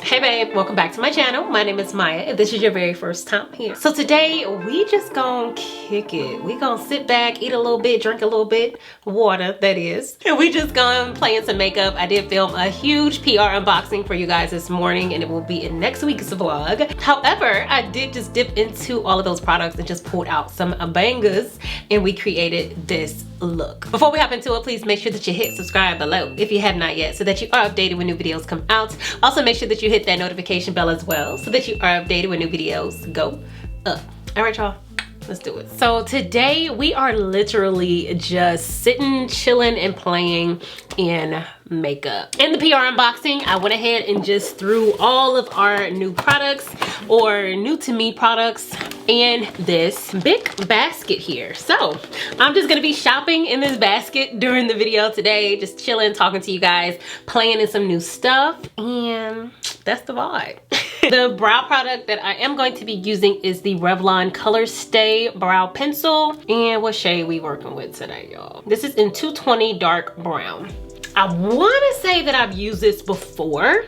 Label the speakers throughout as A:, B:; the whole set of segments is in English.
A: Hey babe, welcome back to my channel. My name is Maya if this is your very first time here. So today we just gonna kick it. We gonna sit back, eat a little bit, drink a little bit, water that is. And we just gonna play in some makeup. I did film a huge PR unboxing for you guys this morning and it will be in next week's vlog. However, I did just dip into all of those products and just pulled out some bangers and we created this look. Before we hop into it, please make sure that you hit subscribe below if you have not yet so that you are updated when new videos come out. Also make sure that you hit that notification bell as well so that you are updated when new videos go up. All right, y'all, let's do it. So today we are literally just sitting, chilling, and playing in makeup. In the PR unboxing, I went ahead and just threw all of our new products or new to me products in this big basket here. So I'm just gonna be shopping in this basket during the video today, just chilling, talking to you guys, playing in some new stuff, and that's the vibe. The brow product that I am going to be using is the Revlon ColorStay brow pencil. And what shade we working with today, y'all? This is in 220 dark brown. I want to say that I've used this before,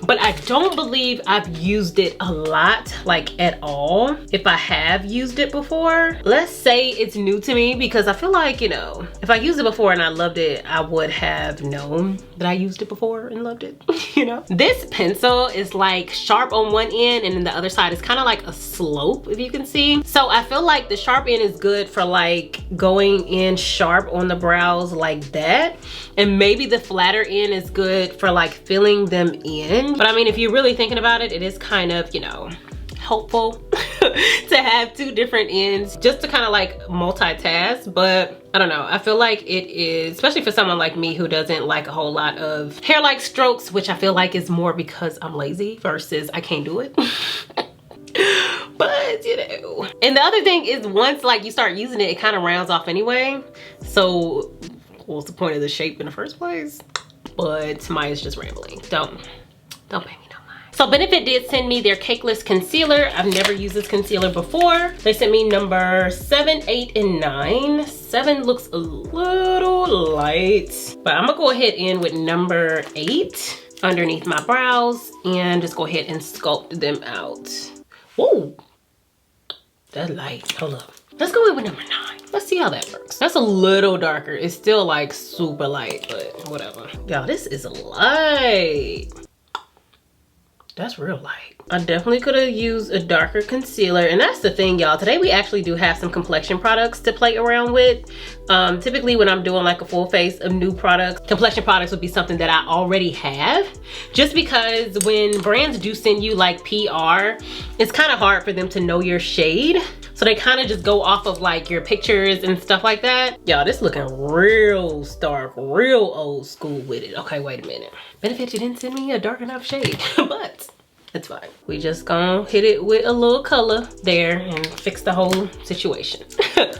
A: but I don't believe I've used it a lot, like at all. If I have used it before, let's say it's new to me because I feel like, you know, if I used it before and I loved it, I would have known that I used it before and loved it, you know? This pencil is like sharp on one end and then the other side is kind of like a slope, if you can see. So I feel like the sharp end is good for like going in sharp on the brows like that. And maybe the flatter end is good for like filling them in. But I mean, if you're really thinking about it, it is kind of, you know, helpful to have two different ends just to kind of like multitask. But I don't know, I feel like it is, especially for someone like me who doesn't like a whole lot of hair-like strokes, which I feel like is more because I'm lazy versus I can't do it. But you know, and the other thing is once like you start using it, it kind of rounds off anyway. So what's the point of the shape in the first place? But Maya's just rambling. Don't pay me no mind. So Benefit did send me their Cakeless Concealer. I've never used this concealer before. They sent me number 7, 8, and 9. 7 looks a little light, but I'm gonna go ahead in with number 8 underneath my brows and just go ahead and sculpt them out. Whoa, that's light. Hold up. Let's go in with number 9. Let's see how that works. That's a little darker. It's still like super light, but whatever. Y'all, this is light. That's real light. I definitely could have used a darker concealer. And that's the thing, y'all. Today we actually do have some complexion products to play around with. Typically when I'm doing like a full face of new products, complexion products would be something that I already have. Just because when brands do send you like PR, it's kind of hard for them to know your shade. So they kind of just go off of like your pictures and stuff like that. Y'all, this looking real stark, real old school with it. Okay, wait a minute. Benefit you didn't send me a dark enough shade, but it's fine. We just gonna hit it with a little color there and fix the whole situation.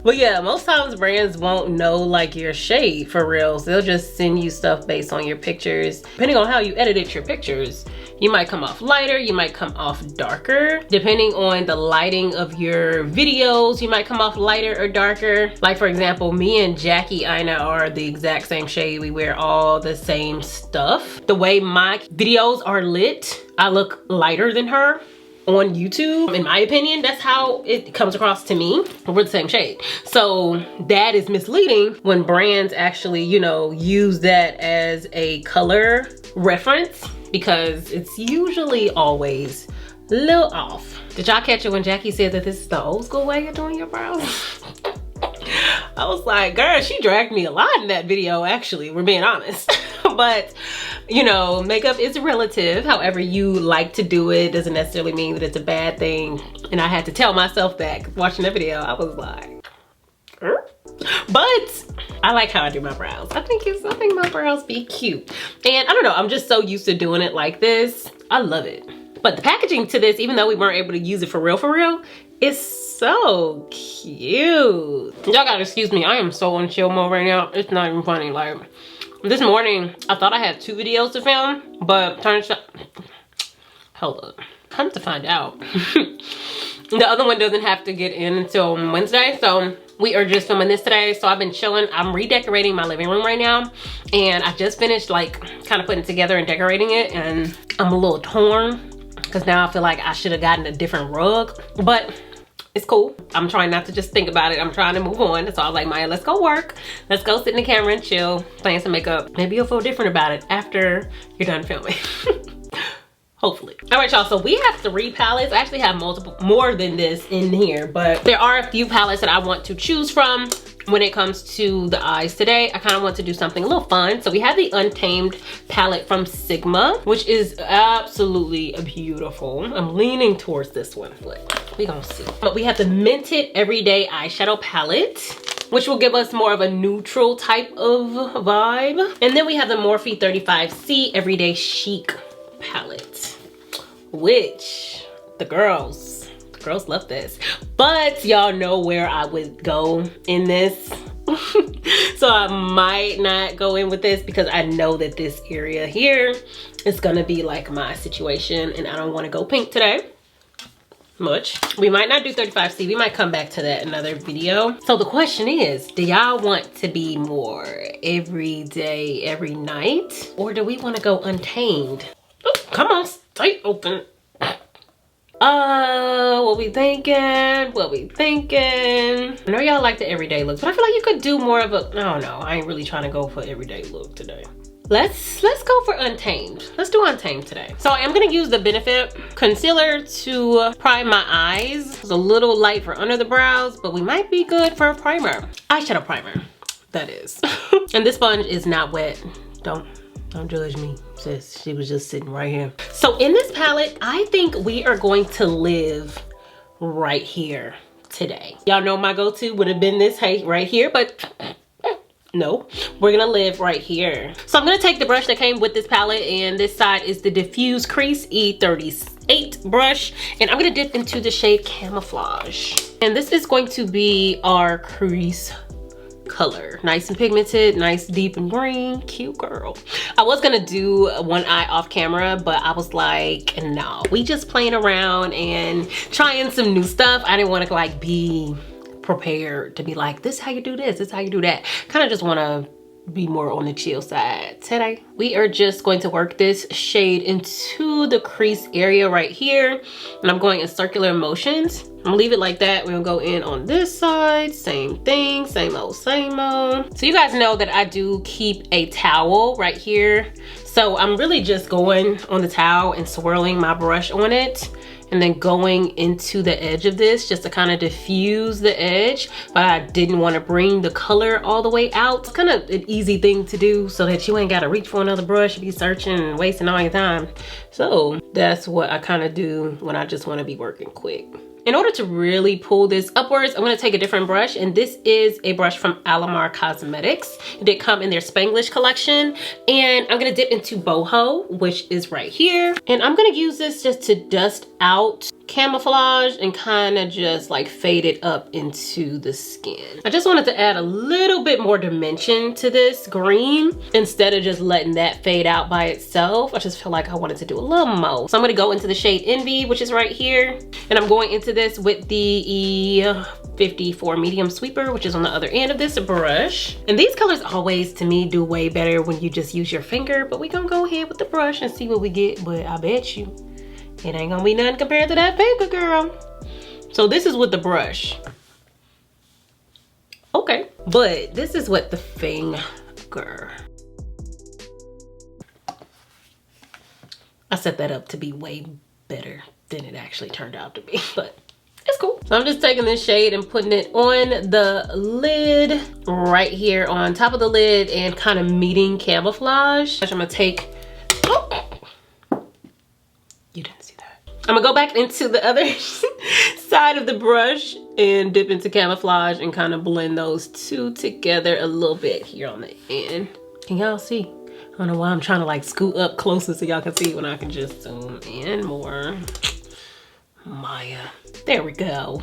A: But yeah, most times brands won't know like your shade for real. So they'll just send you stuff based on your pictures. Depending on how you edited your pictures, you might come off lighter, you might come off darker. Depending on the lighting of your videos, you might come off lighter or darker. Like for example, me and Jackie Ina are the exact same shade. We wear all the same stuff. The way my videos are lit, I look lighter than her on YouTube. In my opinion, that's how it comes across to me. We're the same shade. So that is misleading when brands actually, you know, use that as a color reference because it's usually always a little off. Did y'all catch it when Jackie said that this is the old school way of doing your brows? I was like, girl, she dragged me a lot in that video, actually, we're being honest. But, you know, makeup is relative. However you like to do it doesn't necessarily mean that it's a bad thing. And I had to tell myself that watching the video. I was like, but I like how I do my brows. I think my brows be cute. And I don't know, I'm just so used to doing it like this. I love it. But the packaging to this, even though we weren't able to use it for real, is so cute. Y'all gotta excuse me, I am so on chill mode right now. It's not even funny. Like this morning, I thought I had 2 videos to film, but turns out, hold up, come to find out, the other one doesn't have to get in until Wednesday. So We are just filming this today, so I've been chilling. I'm redecorating my living room right now, and I just finished like kind of putting it together and decorating it, and I'm a little torn because now I feel like I should have gotten a different rug, but it's cool. I'm trying not to just think about it. I'm trying to move on. So I was like, Maya, let's go work. Let's go sit in the camera and chill, playing some makeup. Maybe you'll feel different about it after you're done filming. Hopefully. All right, y'all, so we have 3 palettes. I actually have more than this in here, but there are a few palettes that I want to choose from when it comes to the eyes today. I kind of want to do something a little fun. So we have the Untamed palette from Sigma, which is absolutely beautiful. I'm leaning towards this one, but we gonna see. But we have the Minted Everyday Eyeshadow Palette, which will give us more of a neutral type of vibe. And then we have the Morphe 35C Everyday Chic palette, which the girls love this, but y'all know where I would go in this. So I might not go in with this because I know that this area here is gonna be like my situation, and I don't want to go pink today much. We might not do 35C. We might come back to that in another video. So the question is, do y'all want to be more every day, every night, or do we want to go Untamed? Oh, come on, stay open. What we thinking? What we thinking? I know y'all like the everyday looks, but I feel like you could do more of a, I don't know. I ain't really trying to go for everyday look today. Let's go for Untamed. Let's do Untamed today. So I am gonna use the Benefit concealer to prime my eyes. It's a little light for under the brows, but we might be good for a primer. Eyeshadow primer, that is. And this sponge is not wet. Don't judge me, sis. She was just sitting right here. So in this palette, I think we are going to live right here today. Y'all know my go-to would have been this right here, but no, we're gonna live right here. So I'm gonna take the brush that came with this palette, and this side is the Diffuse Crease E38 brush, and I'm gonna dip into the shade Camouflage. And this is going to be our crease color. Nice and pigmented, nice deep and green, cute girl. I was gonna do one eye off camera, but I was like, no, we just playing around and trying some new stuff. I didn't want to like be prepared to be like, this is how you do this, this is how you do that. Kind of just want to be more on the chill side today. We are just going to work this shade into the crease area right here, and I'm going in circular motions. I'm gonna leave it like that. We're gonna go in on this side, same thing, same old, same old. So you guys know that I do keep a towel right here, so I'm really just going on the towel and swirling my brush on it, and then going into the edge of this just to kind of diffuse the edge, but I didn't want to bring the color all the way out. It's kind of an easy thing to do so that you ain't got to reach for another brush, be searching and wasting all your time. So that's what I kind of do when I just want to be working quick. In order to really pull this upwards, I'm gonna take a different brush, and this is a brush from Alamar Cosmetics. It did come in their Spanglish collection, and I'm gonna dip into Boho, which is right here. And I'm gonna use this just to dust out Camouflage and kind of just like fade it up into the skin. I just wanted to add a little bit more dimension to this green instead of just letting that fade out by itself. I just feel like I wanted to do a little more. So I'm gonna go into the shade Envy, which is right here, and I'm going into this with the E54 medium sweeper, which is on the other end of this brush. And these colors always, to me, do way better when you just use your finger, but we gonna go ahead with the brush and see what we get. But I bet you it ain't gonna be nothing compared to that paper, girl. So this is with the brush. Okay, but this is what the finger. I set that up to be way better than it actually turned out to be, but it's cool. So I'm just taking this shade and putting it on the lid right here on top of the lid and kind of meeting Camouflage. I'm gonna take, you didn't see that. I'm gonna go back into the other side of the brush and dip into Camouflage and kind of blend those two together a little bit here on the end. Can y'all see? I don't know why I'm trying to like scoot up closer so y'all can see when I can just zoom in more. Maya, there we go.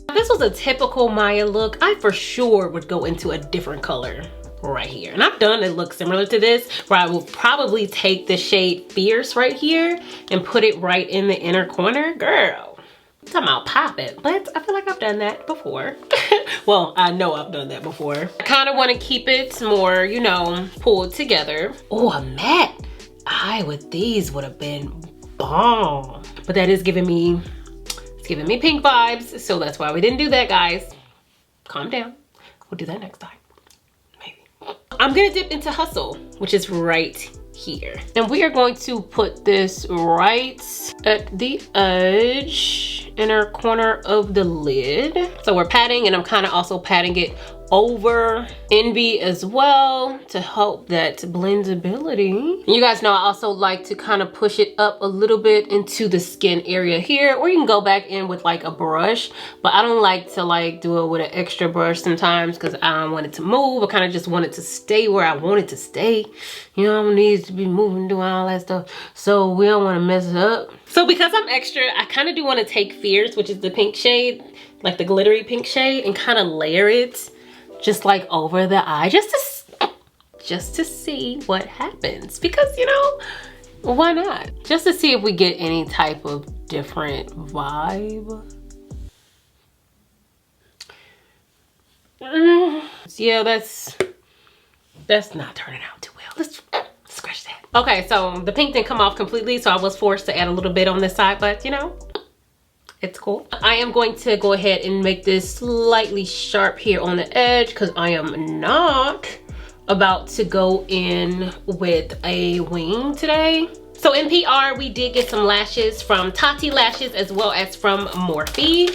A: If this was a typical Maya look, I for sure would go into a different color right here. And I've done a look similar to this where I will probably take the shade Fierce right here and put it right in the inner corner. Girl, I'm talking about pop it, but I feel like I've done that before. Well, I know I've done that before. I kind of want to keep it more, you know, pulled together. Oh, a matte eye with these would have been bomb. But that is giving me, it's giving me pink vibes. So that's why we didn't do that, guys. Calm down. We'll do that next time. Maybe. I'm gonna dip into Hustle, which is right here. And we are going to put this right at the edge, inner corner of the lid. So we're patting, and I'm kind of also patting it over Envy as well to help that blendability. You guys know I also like to kind of push it up a little bit into the skin area here, or you can go back in with like a brush, but I don't like to like do it with an extra brush sometimes because I don't want it to move. I kind of just want it to stay where I want it to stay. You know, it needs to be moving, doing all that stuff, so we don't want to mess it up. So because I'm extra, I kind of do want to take Fierce, which is the pink shade, like the glittery pink shade, and kind of layer it just like over the eye, just to see what happens, because you know, why not? Just to see if we get any type of different vibe. Yeah, that's not turning out too well. Let's scratch that. Okay, so the pink didn't come off completely, so I was forced to add a little bit on this side, but you know, it's cool. I am going to go ahead and make this slightly sharp here on the edge because I am not about to go in with a wing today. So in PR, we did get some lashes from Tatti lashes as well as from Morphe.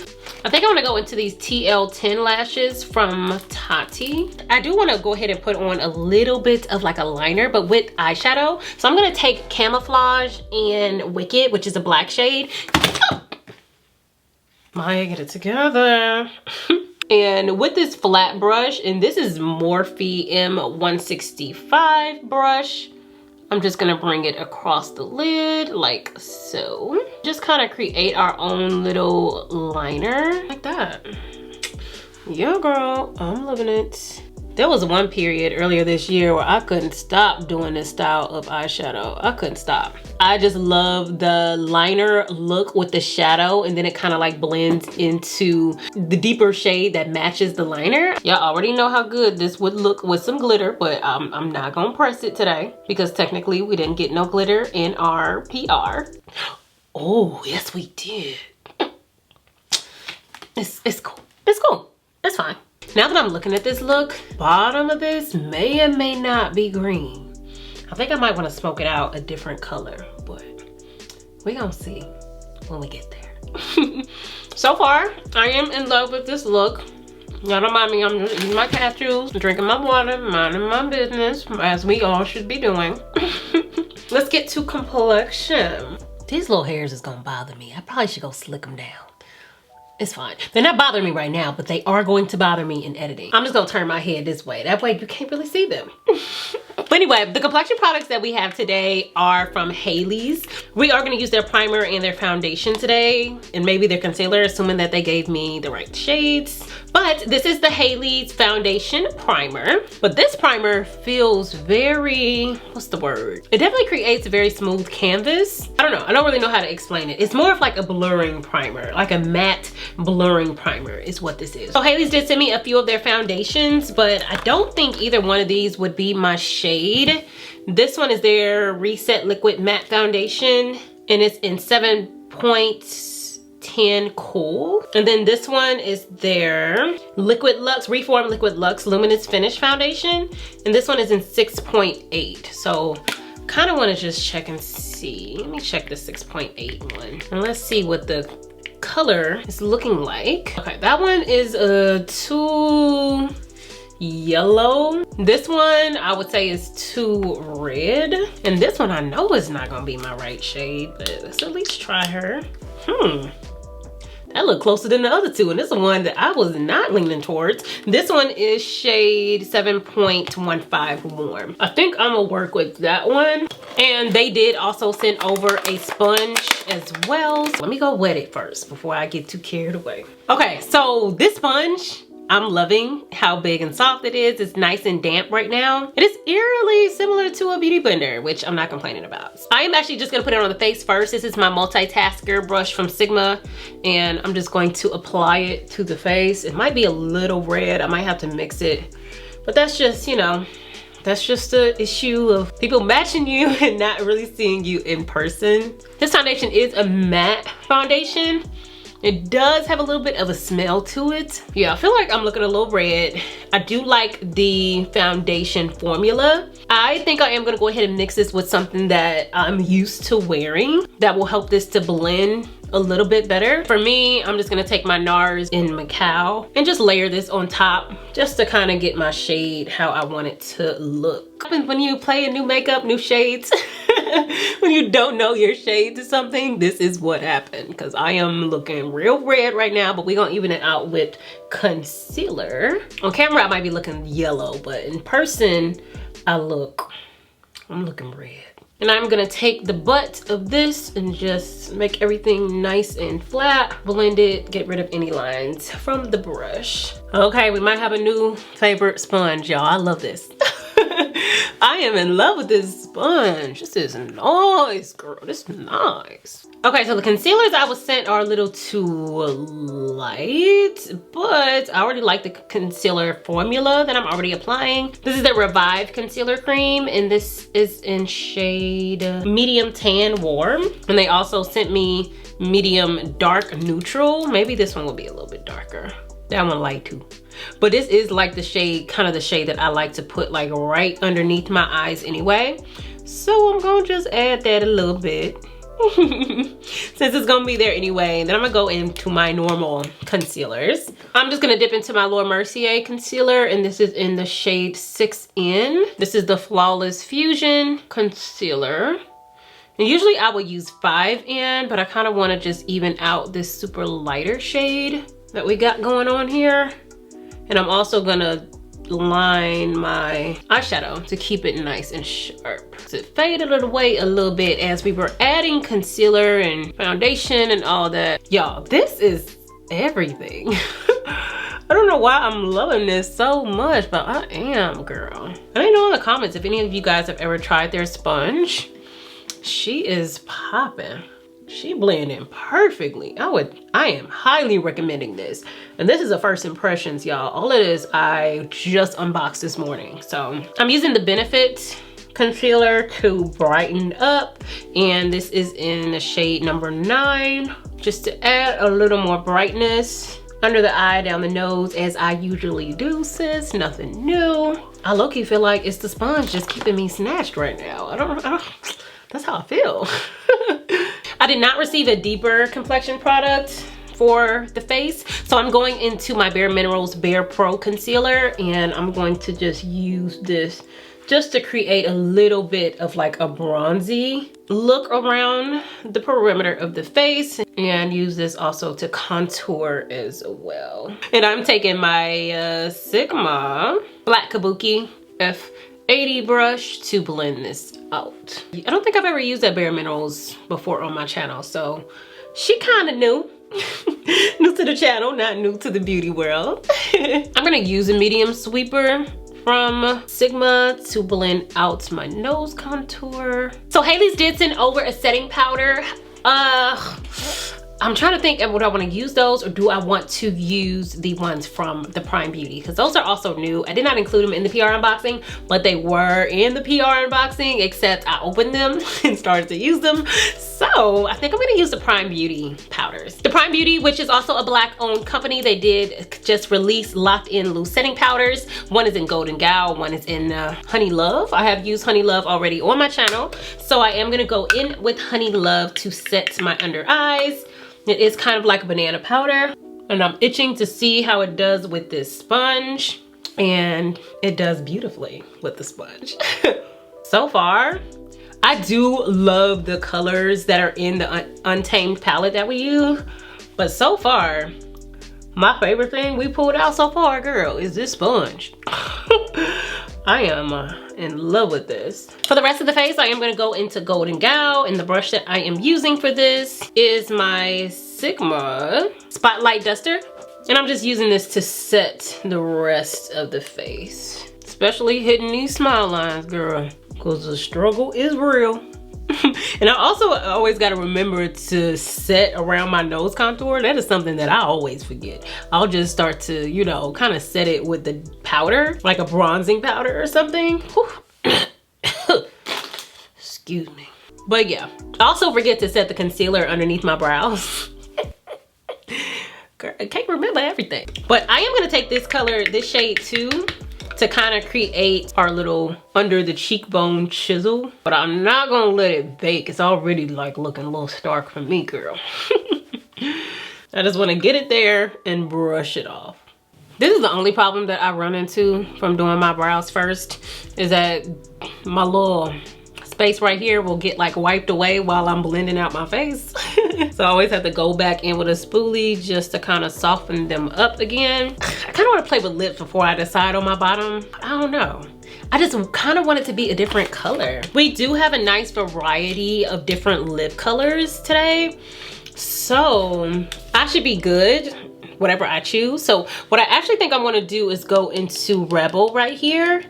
A: I think I want to go into these TL10 lashes from Tatti. I do want to go ahead and put on a little bit of like a liner, but with eyeshadow. So I'm going to take Camouflage and Wicked, which is a black shade. Maya, get it together. And with this flat brush, and this is Morphe M165 brush, I'm just gonna bring it across the lid like so. Just kind of create our own little liner like that. Yeah, girl, I'm loving it. There was one period earlier this year where I couldn't stop doing this style of eyeshadow. I couldn't stop. I just love the liner look with the shadow, and then it kind of like blends into the deeper shade that matches the liner. Y'all already know how good this would look with some glitter, but I'm not gonna press it today because technically we didn't get no glitter in our PR. Oh, yes we did. It's cool. It's cool. It's fine. Now that I'm looking at this look, bottom of this may or may not be green. I think I might want to smoke it out a different color, but we're gonna see when we get there. So far, I am in love with this look. Y'all don't mind me, I'm just eating my cat juice, drinking my water, minding my business, as we all should be doing. Let's get to Complexion. These little hairs is gonna bother me. I probably should go slick them down. It's fine. They're not bothering me right now, but they are going to bother me in editing. I'm just gonna turn my head this way. That way you can't really see them. But anyway, the complexion products that we have today are from Hailey's. We are gonna use their primer and their foundation today, and maybe their concealer, assuming that they gave me the right shades. But this is the Hailey's foundation primer. But this primer feels very, what's the word? It definitely creates a very smooth canvas. I don't know, I don't really know how to explain it. It's more of like a blurring primer, like a matte blurring primer is what this is. So Hailey's did send me a few of their foundations, but I don't think either one of these would be my shade. This one is their Reset Liquid Matte Foundation, and it's in 7.10 Cool. And then this one is their Liquid Luxe, Reform Liquid Luxe Luminous Finish Foundation, and this one is in 6.8. So kind of want to just check and see. Let me check the 6.8 one, and let's see what the color is looking like. Okay, that one is too yellow. This one I would say is too red, and this one I know is not gonna be my right shade, but let's at least try her. That looked closer than the other two, and this is one that I was not leaning towards. This one is shade 7.15 Warm. I think I'm gonna work with that one. And they did also send over a sponge as well. So let me go wet it first before I get too carried away. Okay, so this sponge I'm loving how big and soft it is. It's nice and damp right now. It is eerily similar to a beauty blender, which I'm not complaining about. I am actually just gonna put it on the face first. This is my multitasker brush from Sigma, and I'm just going to apply it to the face. It might be a little red. I might have to mix it, but that's just, you know, that's just the issue of people matching you and not really seeing you in person. This foundation is a matte foundation. It does have a little bit of a smell to it. Yeah, I feel like I'm looking a little red. I do like the foundation formula. I think I am gonna go ahead and mix this with something that I'm used to wearing that will help this to blend a little bit better. For me, I'm just gonna take my NARS in Macao and just layer this on top just to kind of get my shade how I want it to look. When you play a new makeup, new shades, when you don't know your shade to something, this is what happened, because I am looking real red right now, but we're gonna even it out with concealer. On camera, I might be looking yellow, but in person, I'm looking red. And I'm gonna take the butt of this and just make everything nice and flat, blend it, get rid of any lines from the brush. Okay, we might have a new favorite sponge, y'all. I love this. I am in love with this sponge. This is nice, girl. This is nice. Okay, so the concealers I was sent are a little too light, but I already like the concealer formula that I'm already applying. This is the Revive Concealer Cream, and this is in shade Medium Tan Warm. And they also sent me Medium Dark Neutral. Maybe this one will be a little bit darker. That one light too. But this is like the shade, kind of the shade that I like to put like right underneath my eyes anyway. So I'm gonna just add that a little bit. Since it's gonna be there anyway. Then I'm gonna go into my normal concealers. I'm just gonna dip into my Mercier concealer, and this is in the shade 6N. This is the Flawless Fusion concealer. And usually I would use 5N, but I kind of want to just even out this super lighter shade that we got going on here. And I'm also gonna line my eyeshadow to keep it nice and sharp. So it faded away a little bit as we were adding concealer and foundation and all that. Y'all, this is everything. I don't know why I'm loving this so much, but I am, girl. Let me know in the comments if any of you guys have ever tried their sponge. She is popping. She blending perfectly. I am highly recommending this. And this is a first impressions, y'all. All it is, I just unboxed this morning. So I'm using the Benefit concealer to brighten up. And this is in the shade number 9, just to add a little more brightness under the eye, down the nose, as I usually do, sis. Nothing new. I low-key feel like it's the sponge just keeping me snatched right now. I don't that's how I feel. I did not receive a deeper complexion product for the face, so I'm going into my Bare Minerals Bare Pro concealer, and I'm going to just use this just to create a little bit of like a bronzy look around the perimeter of the face, and use this also to contour as well. And I'm taking my Sigma Black Kabuki F80 brush to blend this out. I don't think I've ever used that Bare Minerals before on my channel, so she kind of new. New to the channel, not new to the beauty world. I'm gonna use a medium sweeper from Sigma to blend out my nose contour. So Haley's did send over a setting powder. I'm trying to think of what I want to use those, or do I want to use the ones from the Prime Beauty, because those are also new. I did not include them in the PR unboxing, but they were in the PR unboxing, except I opened them and started to use them. So I think I'm gonna use the Prime Beauty powders. The Prime Beauty, which is also a Black owned company, they did just release Locked In Loose setting powders. One is in Golden Gyal, one is in Honey Love. I have used Honey Love already on my channel, so I am gonna go in with Honey Love to set my under eyes. It is kind of like a banana powder, and I'm itching to see how it does with this sponge, and it does beautifully with the sponge. So far, I do love the colors that are in the Untamed palette that we use, but so far, my favorite thing we pulled out so far, girl, is this sponge. I am in love with this. For the rest of the face, I am gonna go into Golden Gyal, and the brush that I am using for this is my Sigma Spotlight Duster. And I'm just using this to set the rest of the face. Especially hitting these smile lines, girl. Because the struggle is real. And I also always got to remember to set around my nose contour. That is something that I always forget. I'll just start to, you know, kind of set it with the powder, like a bronzing powder or something. Excuse me. But yeah, I also forget to set the concealer underneath my brows. Girl, I can't remember everything. But I am gonna take this color, this shade too, to kind of create our little under the cheekbone chisel. But I'm not gonna let it bake. It's already like looking a little stark for me, girl. I just wanna get it there and brush it off. This is the only problem that I run into from doing my brows first, is that my little space right here will get like wiped away while I'm blending out my face. So I always have to go back in with a spoolie just to kind of soften them up again. I kind of want to play with lips before I decide on my bottom. I don't know. I just kind of want it to be a different color. We do have a nice variety of different lip colors today. So I should be good, whatever I choose. So what I actually think I'm going to do is go into Rebel right here.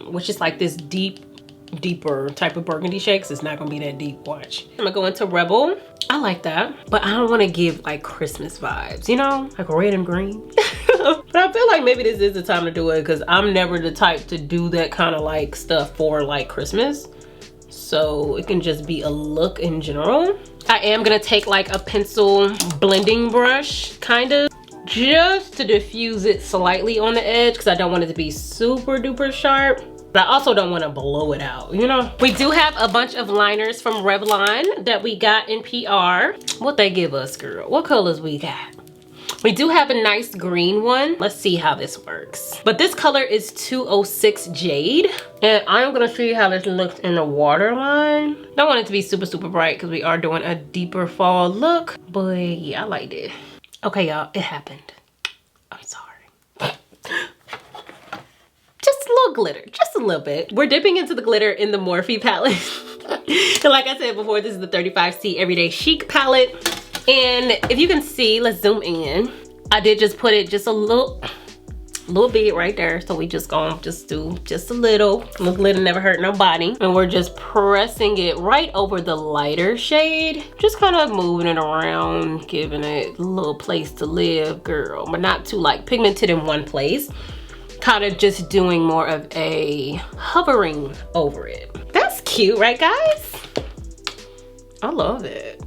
A: Which is like this deeper type of burgundy shakes. It's not gonna be that deep, watch. I'm gonna go into Rebel. I like that, but I don't want to give like Christmas vibes, you know, like red and green. But I feel like maybe this is the time to do it, because I'm never the type to do that kind of like stuff for like Christmas. So it can just be a look in general. I am gonna take like a pencil blending brush kind of, just to diffuse it slightly on the edge, because I don't want it to be super duper sharp. But I also don't want to blow it out, you know? We do have a bunch of liners from Revlon that we got in PR. What they give us, girl? What colors we got? We do have a nice green one. Let's see how this works. But this color is 206 Jade. And I'm gonna see how this looks in the waterline. Don't want it to be super, super bright because we are doing a deeper fall look. But yeah, I liked it. Okay, y'all, it happened. I'm sorry. Just a little glitter, just a little bit. We're dipping into the glitter in the Morphe palette. And like I said before, this is the 35C Everyday Chic palette. And if you can see, let's zoom in. I did just put it just a little bit right there. So we just gonna just do just a little. Look, glitter never hurt nobody. And we're just pressing it right over the lighter shade. Just kind of moving it around, giving it a little place to live, girl. But not too like pigmented in one place. Kind of just doing more of a hovering over it. That's cute, right guys? I love it.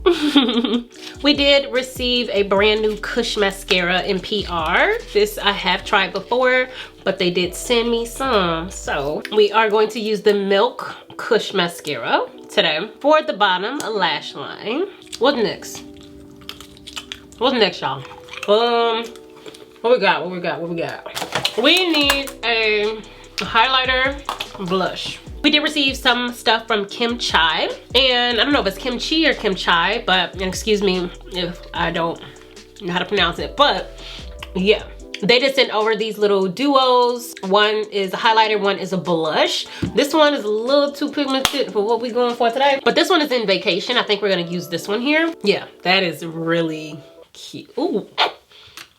A: We did receive a brand new Kush mascara in PR. This I have tried before, but they did send me some. So we are going to use the Milk Kush mascara today. For the bottom, a lash line. What's next? What's next, y'all? What we got? We need a highlighter blush. We did receive some stuff from KimChi, and I don't know if it's KimChi or KimChi, but excuse me if I don't know how to pronounce it, but yeah. They just sent over these little duos. One is a highlighter, one is a blush. This one is a little too pigmented for what we're going for today, but this one is in Vacation. I think we're gonna use this one here. Yeah, that is really cute. Ooh.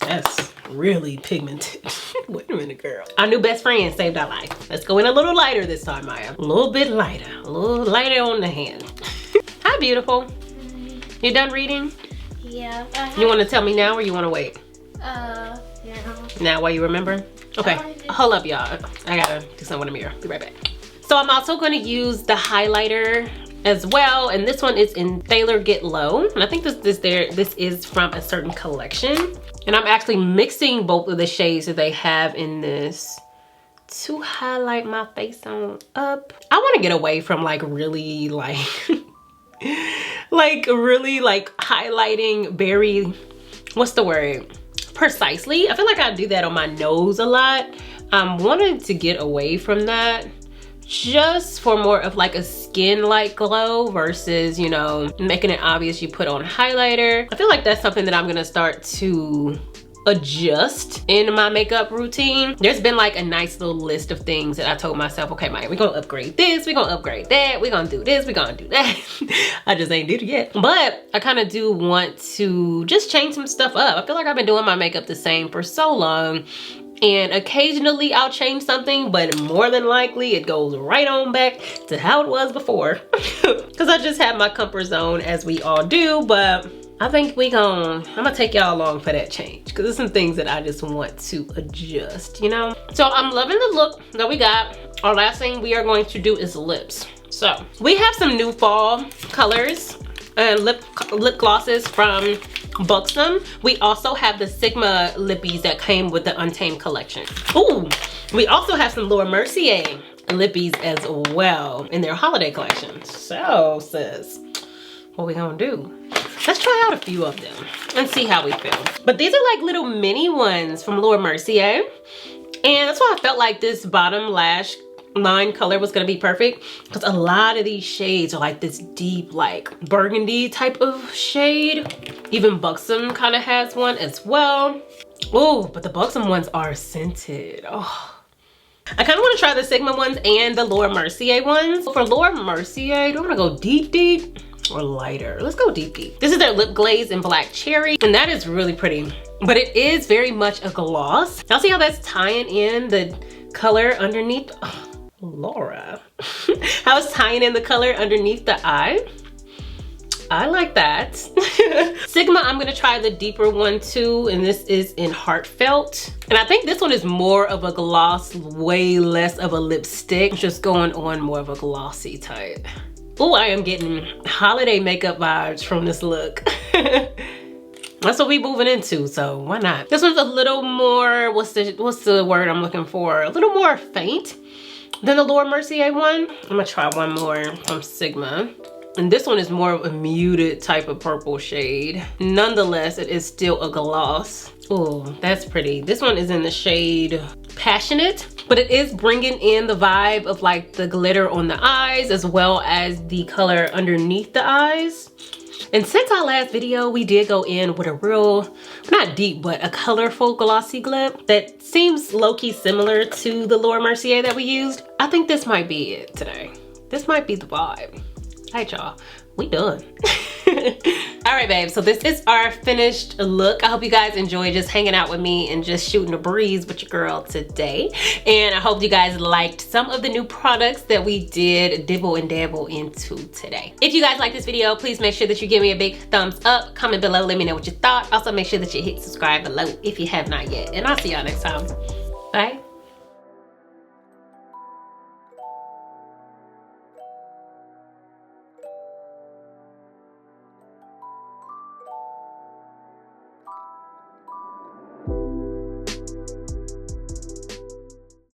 A: That's really pigmented. Wait a minute, girl. Our new best friend saved our life. Let's go in a little lighter this time, Maya. A little bit lighter. A little lighter on the hand. Hi, beautiful. You done reading?
B: Yeah.
A: You want to tell me now or you want to wait?
B: Now.
A: Now while you remember? Okay. Hold up, y'all. I gotta do something in the mirror. Be right back. So I'm also going to use the highlighter as well, and this one is in Thailor Get Low, and I think this is from a certain collection. And I'm actually mixing both of the shades that they have in this to highlight my face on up. I want to get away from like really like really highlighting very, what's the word, precisely. I feel like I do that on my nose a lot. I'm wanting to get away from that, just for more of like a skin-like glow versus, you know, making it obvious you put on highlighter. I feel like that's something that I'm gonna start to adjust in my makeup routine. There's been like a nice little list of things that I told myself, okay, Maya, we're gonna upgrade this, we're gonna upgrade that, we're gonna do this, we're gonna do that. I just ain't did it yet. But I kind of do want to just change some stuff up. I feel like I've been doing my makeup the same for so long. And occasionally I'll change something, but more than likely it goes right on back to how it was before. Because I just have my comfort zone, as we all do. But I think I'm gonna take y'all along for that change, because there's some things that I just want to adjust, you know? So I'm loving the look that we got. Our last thing we are going to do is lips. So we have some new fall colors and lip glosses from Buxom. We also have the Sigma lippies that came with the Untamed collection. Ooh, we also have some Mercier lippies as well in their holiday collection. So sis, what we gonna do? Let's try out a few of them and see how we feel. But these are like little mini ones from Mercier. And that's why I felt like this bottom lash line color was gonna be perfect, because a lot of these shades are like this deep, like burgundy type of shade. Even Buxom kind of has one as well. Oh, but the Buxom ones are scented. Oh, I kind of want to try the Sigma ones and the Mercier ones. For Mercier, do I want to go deep or lighter? Let's go deep. This is their lip glaze in black cherry, and that is really pretty, but it is very much a gloss. Y'all see how that's tying in the color underneath? Oh, Laura. How it's tying in the color underneath the eye. I like that. Sigma, I'm gonna try the deeper one too, and this is in Heartfelt. And I think this one is more of a gloss, way less of a lipstick, just going on more of a glossy type. Oh, I am getting holiday makeup vibes from this look. That's what we moving into, so why not? This one's a little more, what's the word I'm looking for? A little more faint than the Mercier one. I'm gonna try one more from Sigma. And this one is more of a muted type of purple shade. Nonetheless, it is still a gloss. Oh, that's pretty. This one is in the shade Passionate, but it is bringing in the vibe of like the glitter on the eyes as well as the color underneath the eyes. And since our last video, we did go in with a real, not deep, but a colorful glossy lip that seems low-key similar to the Mercier that we used. I think this might be it today. This might be the vibe. All right, y'all, we done. All right, babe, so this is our finished look. I hope you guys enjoyed just hanging out with me and just shooting a breeze with your girl today. And I hope you guys liked some of the new products that we did dibble and dabble into today. If you guys like this video, please make sure that you give me a big thumbs up. Comment below, let me know what you thought. Also, make sure that you hit subscribe below if you have not yet. And I'll see y'all next time. Bye.